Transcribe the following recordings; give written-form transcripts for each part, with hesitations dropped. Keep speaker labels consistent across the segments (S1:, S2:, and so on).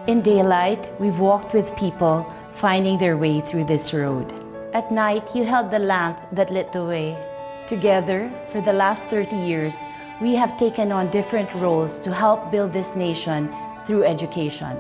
S1: In daylight, we've walked with people finding their way through this road. At night, you held the lamp that lit the way. Together, for the last 30 years, we have taken on different roles to help build this nation through education.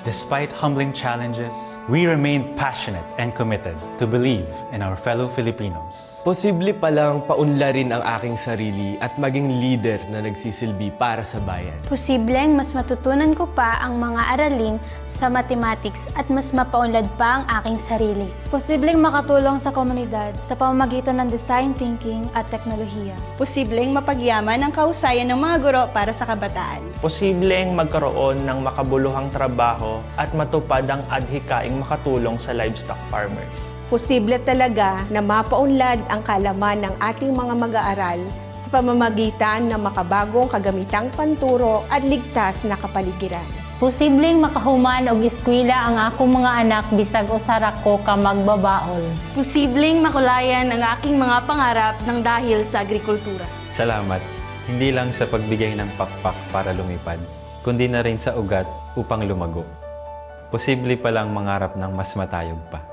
S2: Despite humbling challenges, we remain passionate and committed to believe in our fellow Filipinos.
S3: Posible palang paunlarin ang aking sarili at maging leader na nagsisilbi para sa bayan.
S4: Posibleng mas matutunan ko pa ang mga aralin sa mathematics at mas mapaunlad pa ang aking sarili.
S5: Posibleng makatulong sa komunidad sa pamamagitan ng design thinking at teknolohiya.
S6: Posibleng mapagyaman ang kausayan ng mga guro para sa kabataan.
S7: Posibleng magkaroon ng makabuluhang trabaho at matupad ang adhikaing makatulong sa livestock farmers.
S8: Posible talaga na mapaunlad ang kaalaman ng ating mga mag-aaral sa pamamagitan ng makabagong kagamitang panturo at ligtas na kapaligiran.
S9: Posibleng makahuman og eskwela ang akong mga anak bisag usa ko ka magbabaol.
S10: Posibleng makulayan ang aking mga pangarap ng dahil sa agrikultura.
S11: Salamat, hindi lang sa pagbigay ng pakpak para lumipad, kundi na rin sa ugat upang lumago. Posible palang mangarap ng mas matayog pa.